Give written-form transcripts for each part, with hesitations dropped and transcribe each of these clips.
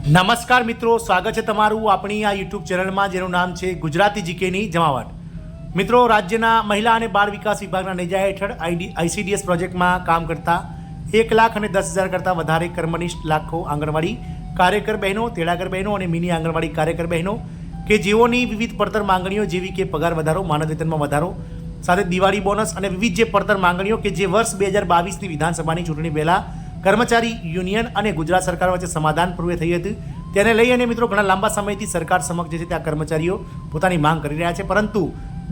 નમસ્કાર મિત્રો, સ્વાગત છે તમારું આપણી આ યુટ્યુબ ચેનલમાં જેનું નામ છે ગુજરાતી જીકેની જમાવટ. મિત્રો, રાજ્યના મહિલા અને બાળ વિકાસ વિભાગના નેજા હેઠળ આઈસીડીએસ પ્રોજેક્ટમાં કામ કરતા 1,10,000 કરતાં વધારે કર્મનિષ્ઠ લાખો આંગણવાડી કાર્યકર બહેનો, તેડાગર બહેનો અને મિની આંગણવાડી કાર્યકર બહેનો કે જેઓની વિવિધ પડતર માંગણીઓ જેવી કે પગાર વધારો, માનદ વેતનમાં વધારો સાથે દિવાળી બોનસ અને વિવિધ જે પડતર માંગણીઓ કે જે વર્ષ 2022ની વિધાનસભાની ચૂંટણી પહેલાં કર્મચારી યુનિયન અને ગુજરાત સરકાર વચ્ચે સમાધાન પૂર્વે થઈ હતી, તેને લઈ અને મિત્રો ઘણા લાંબા સમયથી સરકાર સમક્ષ જે છે ત્યાં કર્મચારીઓ પોતાની માંગ કરી રહ્યા છે. પરંતુ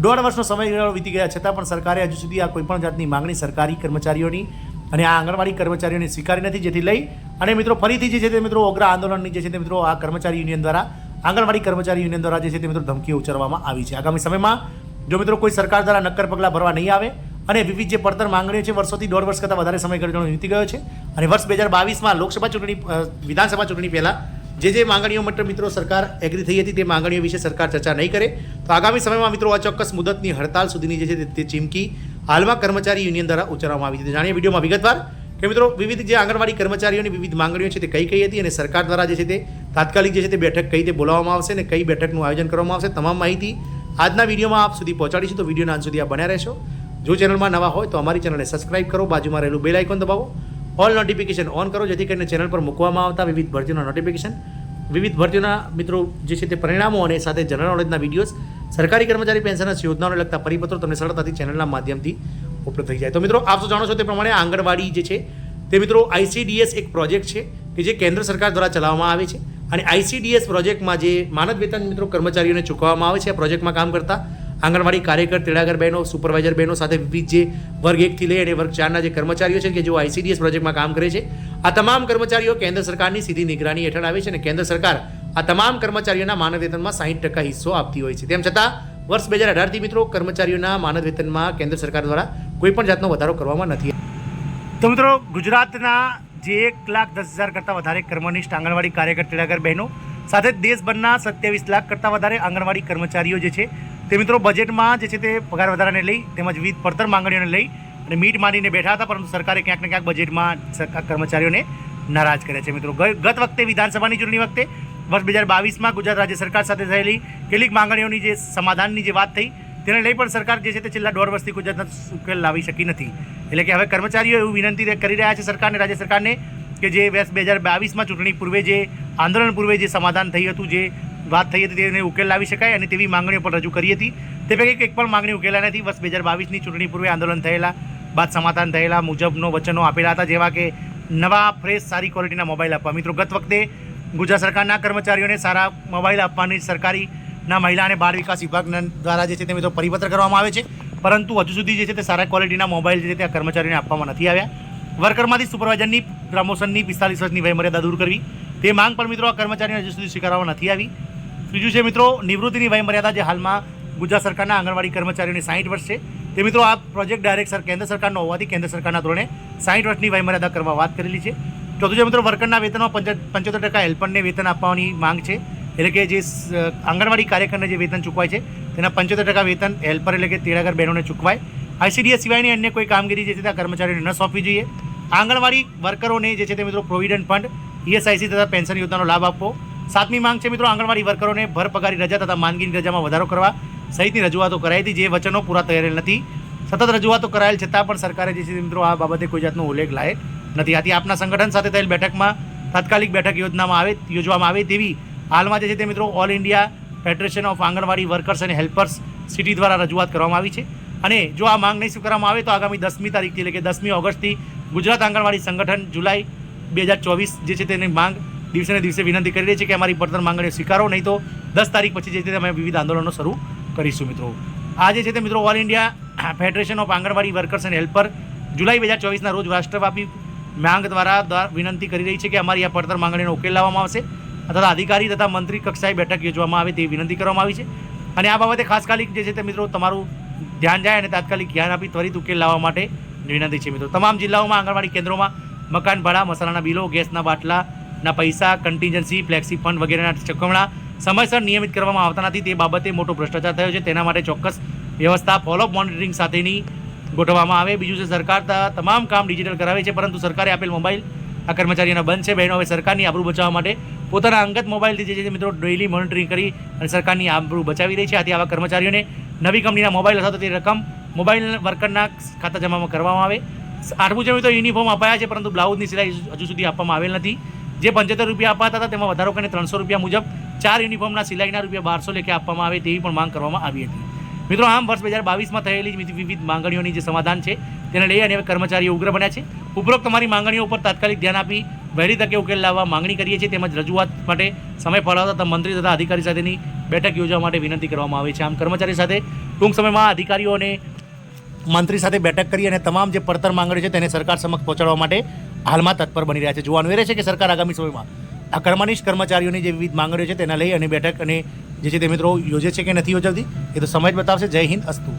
1.5 વર્ષનો સમયગાળો વીતી ગયા છતાં પણ સરકારે હજુ સુધી આ કોઈપણ જાતની માંગણી સરકારી કર્મચારીઓની અને આ આંગણવાડી કર્મચારીઓની સ્વીકારી નથી. જેથી લઈ અને મિત્રો ફરીથી જે છે તે મિત્રો અગ્ર આંદોલનની જે છે તે મિત્રો આ કર્મચારી યુનિયન દ્વારા આંગણવાડી કર્મચારી યુનિયન દ્વારા જે છે તે મિત્રો ધમકીઓ ઉચ્ચારવામાં આવી છે. આગામી સમયમાં જો મિત્રો કોઈ સરકાર દ્વારા નક્કર પગલાં ભરવા નહીં આવે અને વિવિધ જે પડતર માંગણીઓ છે વર્ષોથી 1.5 વર્ષ કરતાં વધારે સમયગાળો વીતી ગયો છે અને વર્ષ 2022માં લોકસભા ચૂંટણી વિધાનસભા ચૂંટણી પહેલાં જે માંગણીઓ માટે મિત્રો સરકાર એગ્રી થઈ હતી તે માંગણીઓ વિશે સરકાર ચર્ચા નહીં કરે તો આગામી સમયમાં મિત્રો અચોક્કસ મુદતની હડતાલ સુધીની જે છે તે ચીમકી હાલમાં કર્મચારી યુનિયન દ્વારા ઉચ્ચારવામાં આવી હતી. જાણીએ વિડીયોમાં વિગતવાર કે મિત્રો વિવિધ જે આંગણવાડી કર્મચારીઓની વિવિધ માંગણીઓ છે તે કઈ હતી અને સરકાર દ્વારા જે છે તે તાત્કાલિક જે છે તે બેઠક કઈ રીતે બોલાવવામાં આવશે અને કઈ બેઠકનું આયોજન કરવામાં આવશે, તમામ માહિતી આજના વિડીયોમાં આપ સુધી પહોંચાડીશું. તો વિડીયોના અંત સુધી આ બન્યા રહેશો. જો ચેનલમાં નવા હોય તો અમારી ચેનલને સબસ્ક્રાઇબ કરો, બાજુમાં રહેલું બેલ આઇકોન દબાવો, ઓલ નોટિફિકેશન ઓન કરો જેથી કરીને ચેનલ પર મૂકવામાં આવતા વિવિધ ભરતીઓના નોટિફિકેશન, વિવિધ ભરતીઓના મિત્રો જે છે તે પરિણામો અને સાથે જનરલ નોલેજના વિડીયોઝ, સરકારી કર્મચારી પેન્શન યોજનાઓને લગતા પરિપત્રો તમને સરળતાથી ચેનલના માધ્યમથી ઉપલબ્ધ થઈ જાય. તો મિત્રો આપ જાણો છો તે પ્રમાણે આંગણવાડી જે છે તે મિત્રો આઈસીડીએસ એક પ્રોજેક્ટ છે કે જે કેન્દ્ર સરકાર દ્વારા ચલાવવામાં આવે છે અને આઈસીડીએસ પ્રોજેક્ટમાં જે માનદ વેતન મિત્રો કર્મચારીઓને ચૂકવવામાં આવે છે. આ પ્રોજેક્ટમાં કામ કરતા આંગણવાડી કાર્યકર, તેડાગર બહેનો, સુપરવાઇઝર બહેનો સાથે વિવિધ જે વર્ગ 1 થી લઈ અને વર્ગ 4ના જે કર્મચારીઓ છે કે જેઓ આઈસીડીએસ પ્રોજેક્ટમાં કામ કરે છે, આ તમામ કર્મચારીઓ કેન્દ્ર સરકારની સીધી નિગરાની હેઠળ આવે છે અને કેન્દ્ર સરકાર આ તમામ કર્મચારીઓના માનદ વેતનમાં 60% હિસ્સો આપતી હોય છે. તેમ છતાં વર્ષ 2018થી મિત્રો કર્મચારીઓના માનદ વેતનમાં કેન્દ્ર સરકાર દ્વારા કોઈપણ જાતનો વધારો કરવામાં નથી. તો મિત્રો ગુજરાતના જે 1,10,000 કરતાં વધારે કર્મનિષ્ઠ આંગણવાડી કાર્યકર, તેડાગર બહેનો સાથે દેશભરના 27 લાખ કરતાં વધારે આંગણવાડી કર્મચારીઓ જે છે તે મિત્રો બજેટમાં જે છે તે પગાર વધારાને લઈ તેમજ વિવિધ પડતર માંગણીઓને લઈ અને મીટ માંડીને બેઠા હતા, પરંતુ સરકારે ક્યાંક ને ક્યાંક બજેટમાં કર્મચારીઓને નારાજ કર્યા છે. મિત્રો ગત વખતે વિધાનસભાની ચૂંટણી વખતે વર્ષ 2022માં ગુજરાત રાજ્ય સરકાર સાથે થયેલી કેટલીક માંગણીઓની જે સમાધાનની જે વાત થઈ તેને લઈ પણ સરકાર જે છે તે છેલ્લા 1.5 વર્ષથી ગુજરાતના ઉકેલ લાવી શકી નથી. એટલે કે હવે કર્મચારીઓ એવું વિનંતી કરી રહ્યા છે સરકારને, રાજ્ય સરકારને કે જે વર્ષ 2022માં ચૂંટણી પૂર્વે જે આંદોલન પૂર્વે જે સમાધાન થયું હતું, જે વાત થઈ હતી તેને ઉકેલ લાવી શકાય અને તેવી માંગણીઓ પણ રજૂ કરી હતી. તે પૈકી એક પણ માંગણી ઉકેલા નથી. વર્ષ 2022ની ચૂંટણી પૂર્વે આંદોલન થયેલા બાદ સમાધાન થયેલા મુજબનો વચનો આપેલા હતા, જેવા કે નવા ફ્રેશ સારી ક્વોલિટીના મોબાઈલ આપવા. મિત્રો ગત વખતે ગુજરાત સરકારના કર્મચારીઓને સારા મોબાઈલ આપવાની સરકારીના મહિલા અને બાળ વિકાસ વિભાગ દ્વારા જે છે તે મિત્રો પરિપત્ર કરવામાં આવે છે, પરંતુ હજુ સુધી જે છે તે સારા ક્વોલિટીના મોબાઈલ જે છે તે કર્મચારીઓને આપવામાં નથી આવ્યા. વર્કરમાંથી સુપરવાઇઝરની પ્રમોશનની 45 વર્ષની વયમર્યાદા દૂર કરવી, તે માંગ પણ મિત્રો આ કર્મચારીઓને હજુ સુધી સ્વીકારવામાં નથી આવી. ત્રીજું છે મિત્રો નિવૃત્તિની વયમર્યાદા, જે હાલમાં ગુજરાત સરકારના આંગણવાડી કર્મચારીઓની 60 વર્ષ છે, તે મિત્રો આ પ્રોજેક્ટ ડાયરેક્ટ કેન્દ્ર સરકારનો હોવાથી કેન્દ્ર સરકારના ધોરણે 60 વર્ષની વયમર્યાદા કરવા વાત કરેલી છે. ચોથું છે મિત્રો વર્કરના વેતનમાં 75% હેલ્પરને વેતન આપવાની માંગ છે. એટલે કે જે આંગણવાડી કાર્યકરને જે વેતન ચૂકવાય છે તેના 75% વેતન હેલ્પર એટલે કે તેડાગર બહેનોને ચૂકવાય. આઈસીડીએસ સિવાયની અન્ય કોઈ કામગીરી જે છે તે કર્મચારીઓને ન સોંપવી જોઈએ. આંગણવાડી વર્કરોને જે છે તે મિત્રો પ્રોવિડન્ટ ફંડ, ઈએસઆઈસી તથા પેન્શન યોજનાનો લાભ આપવો. 7મી માંગ છે મિત્રો આંગણવાડી વર્કરોને ભરપગારી રજા તથા માંદગીની રજામાં વધારો કરવા સહિતની રજૂઆતો કરાઈ હતી, જે વચનો પૂરા થયેલ નથી. સતત રજૂઆતો કરાયેલ છતાં પણ સરકારે જે છે મિત્રો આ બાબતે કોઈ જાતનો ઉલ્લેખ લાયક નથી. આથી આપના સંગઠન સાથે થયેલ બેઠકમાં તાત્કાલિક બેઠક યોજવામાં આવે તેવી હાલમાં જે છે તે મિત્રો all India federation of anganwadi workers અને હેલ્પર્સ સિટી દ્વારા રજૂઆત કરવામાં આવી છે. અને જો આ માંગ નહીં સ્વીકારવામાં આવે તો આગામી 10મી તારીખથી એટલે કે 10મી ઓગસ્ટથી ગુજરાત આંગણવાડી સંગઠન જુલાઈ 2024 જે છે તેની માંગ દિવસે ને દિવસે વિનંતી કરી રહી છે કે અમારી પડતર માંગણીઓ સ્વીકારો, નહીં તો 10 તારીખ પછી જે છે અમે વિવિધ આંદોલનો શરૂ કરીશું. મિત્રો આ જે છે તે મિત્રો all India federation of anganwadi workers અને હેલ્પર જુલાઈ 2024ના રોજ રાષ્ટ્રવ્યાપી માંગ દ્વારા વિનંતી કરી રહી છે કે અમારી આ પડતર માંગણીનો ઉકેલ લાવવામાં આવશે તથા અધિકારી તથા મંત્રી કક્ષાએ બેઠક યોજવામાં આવે તેવી વિનંતી કરવામાં આવી છે. અને આ બાબતે ખાસ ખાલી જે છે તે મિત્રો તમારું ધ્યાન જાય અને તાત્કાલિક ધ્યાન આપી ત્વરિત ઉકેલ લાવવા માટે વિનંતી છે. મિત્રો તમામ જિલ્લાઓમાં આંગણવાડી કેન્દ્રોમાં મકાન ભાડા, મસાલાના બિલો, ગેસના બાટલાના પૈસા, કન્ટીન્જન્સી, ફ્લેક્સી ફંડ વગેરેના ચૂકવણા સમયસર નિયમિત કરવામાં આવતા નથી. તે બાબતે મોટો ભ્રષ્ટાચાર થયો છે. તેના માટે ચોક્કસ વ્યવસ્થા ફોલોઅપ મોનિટરિંગ સાથેની ગોઠવવામાં આવે. બીજું છે સરકાર તમામ કામ ડિજિટલ કરાવે છે, પરંતુ સરકારે આપેલ મોબાઈલ આ કર્મચારીઓના બંધ છે. બહેનો હવે સરકારની આબરૂ બચાવવા માટે પોતાના અંગત મોબાઈલથી જે છે મિત્રો ડેઇલી મોનિટરિંગ કરી અને સરકારની આબરૂ બચાવી રહી છે. આથી આવા કર્મચારીઓને નવી કંપનીના મોબાઈલ અથવા તો તે રકમ મોબાઈલ વર્કરના ખાતા જમામાં કરવામાં આવે. 8મું છે મિત્રો યુનિફોર્મ અપાયા છે, પરંતુ બ્લાઉઝની સિલાઈ હજુ સુધી આપવામાં આવેલ નથી. જે 75 રૂપિયા અપાતા હતા તેમાં વધારો કરીને 300 રૂપિયા મુજબ 4 યુનિફોર્મના સિલાઈના રૂપિયા 1200 લેખે આપવામાં આવે તેવી પણ માંગ કરવામાં આવી હતી. મિત્રો આમ વર્ષ 2022માં થયેલી વિવિધ માંગણીઓની જે સમાધાન છે તેને લઈ અને કર્મચારીઓ ઉગ્ર બન્યા છે. ઉપરોક્ત તમારી માંગણીઓ ઉપર તાત્કાલિક ધ્યાન આપી વહેલી તકે ઉકેલ લાવવા માંગણી કરીએ છીએ. તેમજ રજૂઆત માટે સમય ફાળવતા મંત્રી તથા અધિકારી સાથેની બેઠક યોજવા માટે વિનંતી કરવામાં આવી છે. આમ કર્મચારી સાથે ટૂંક સમયમાં અધિકારીઓ અને મંત્રી સાથે બેઠક કરી અને તમામ જે પડતર માંગણીઓ છે તેને સરકાર સમક્ષ પહોંચાડવા માટે હાલમાં તત્પર બની રહ્યા છે. જોવાનું એ રહેશે કે સરકાર આગામી સમયમાં આ કર્મનિષ્ઠ કર્મચારીઓની જે વિવિધ માંગણીઓ છે તેના લઈ અને બેઠક અને જે છે તે મિત્રો યોજે છે કે નથી યોજવતી, એ તો સમય જ બતાવશે. જય હિન્દ, અસ્તુ.